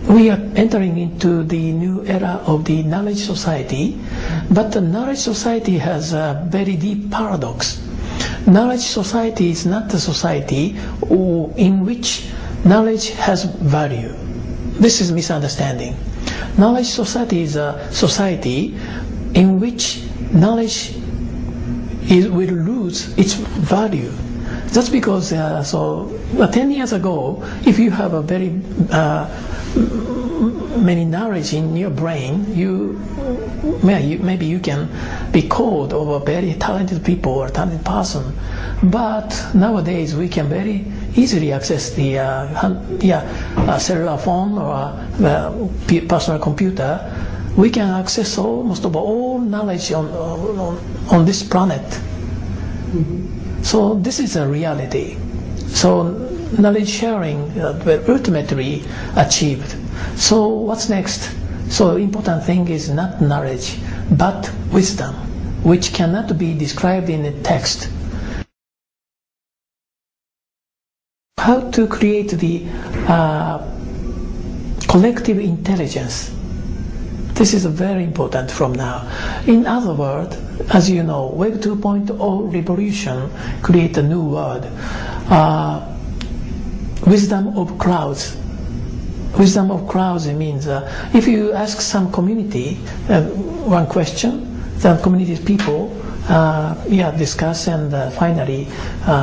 we are entering into the new era of the knowledge society, but the knowledge society has a very deep paradox. Knowledge society is not a society in which knowledge has value. This is misunderstanding. Knowledge society is a society in which knowledge will lose its value. That's because 10 years ago, if you have a very many knowledge in your brain, maybe you can be called of a very talented people or talented person. But nowadays we can very easily access the cellular phone or personal computer. We can access almost of all knowledge on this planet. Mm-hmm. So this is a reality. So knowledge sharing ultimately achieved. So what's next? So important thing is not knowledge, but wisdom, which cannot be described in a text. How to create the collective intelligence. This is very important from now. In other words, as you know, Web 2.0 revolution create a new word. Wisdom of crowds. Wisdom of crowds means if you ask some community one question, the community's people discuss and finally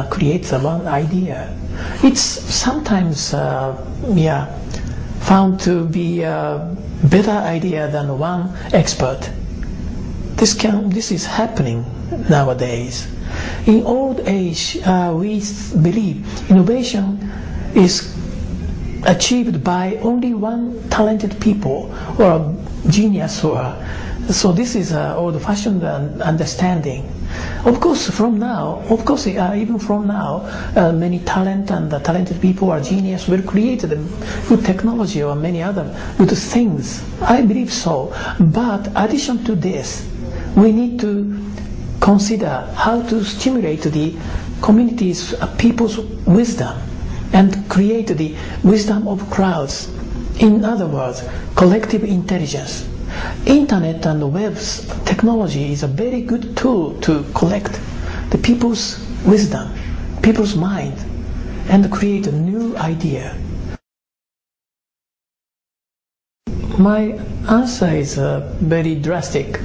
create one idea. It's sometimes found to be a better idea than one expert. This is happening nowadays. In old age, we believe innovation is achieved by only one talented people or a genius. So this is an old-fashioned understanding. Of course, even from now, many talented people or genius will create good technology or many other good things. I believe so. But in addition to this, we need to consider how to stimulate the community's people's wisdom and create the wisdom of crowds. In other words, collective intelligence. Internet and web's technology is a very good tool to collect the people's wisdom, people's mind, and create a new idea. My answer is very drastic,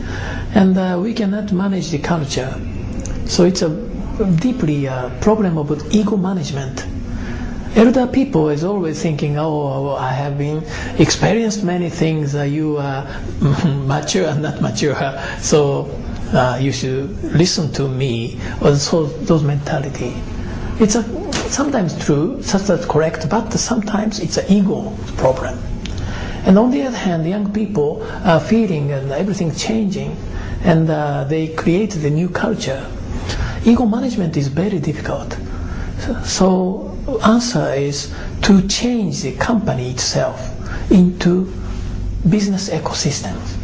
and we cannot manage the culture. So it's a deeply problem of ego management. Elder people is always thinking, oh, I have been experienced many things. You are mature and not mature, so you should listen to me. Or so those mentality. It's sometimes true, that's correct, but sometimes it's an ego problem. And on the other hand, young people are feeling and everything changing, and they create the new culture. Ego management is very difficult. So answer is to change the company itself into business ecosystems.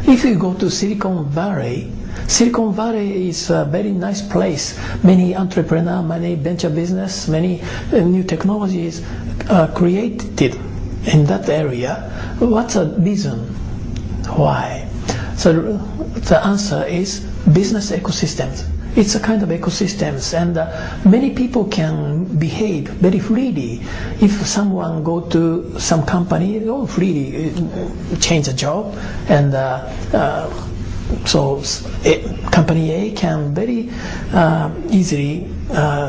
If you go to Silicon Valley is a very nice place. Many entrepreneurs, many venture business, many new technologies are created in that area. What's the reason? Why? So the answer is business ecosystems. It's a kind of ecosystems, and many people can behave very freely. If someone go to some company, they'll freely change a job, and so company A can very easily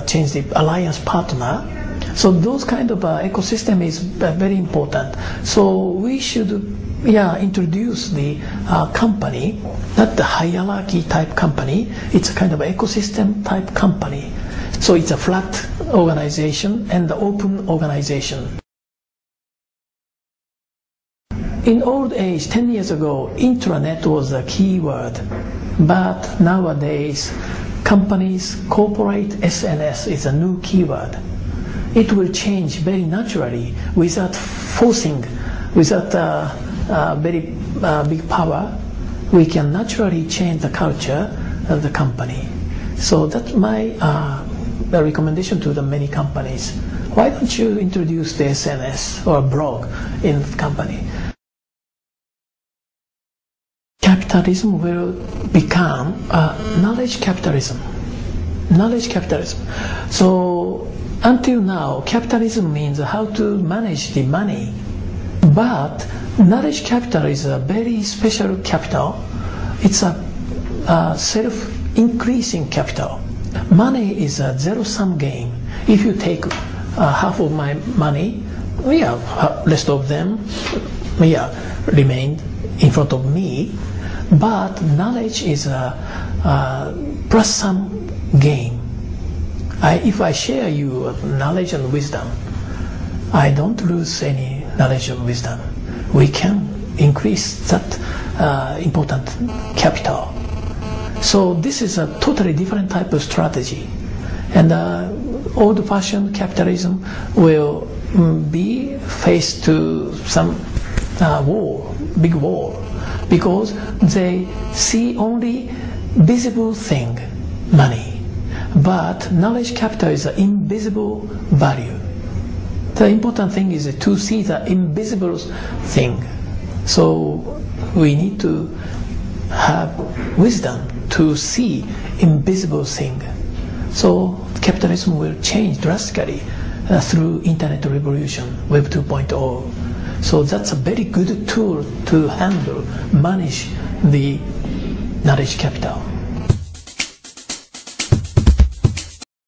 change the alliance partner. So those kind of ecosystem is very important. So we should introduce the company, not the hierarchy type company. It's a kind of ecosystem type company. So it's a flat organization and the open organization. In old age, 10 years ago, intranet was a key word. But nowadays, companies, corporate SNS is a new keyword. It will change very naturally without forcing, without very big power. We can naturally change the culture of the company. So that's my the recommendation to the many companies. Why don't you introduce the SNS or blog in the company? Capitalism will become knowledge capitalism. Knowledge capitalism. So until now, capitalism means how to manage the money. But knowledge capital is a very special capital. It's a self-increasing capital. Money is a zero-sum game. If you take half of my money, rest of them remain in front of me. But knowledge is a plus-sum game. If I share you knowledge and wisdom, I don't lose any knowledge and wisdom. We can increase that important capital. So this is a totally different type of strategy. And old-fashioned capitalism will be faced to some big war, because they see only visible thing, money. But knowledge capital is an invisible value. The important thing is to see the invisible thing. So we need to have wisdom to see invisible thing. So capitalism will change drastically through internet revolution, Web 2.0. So that's a very good tool to handle, manage the knowledge capital.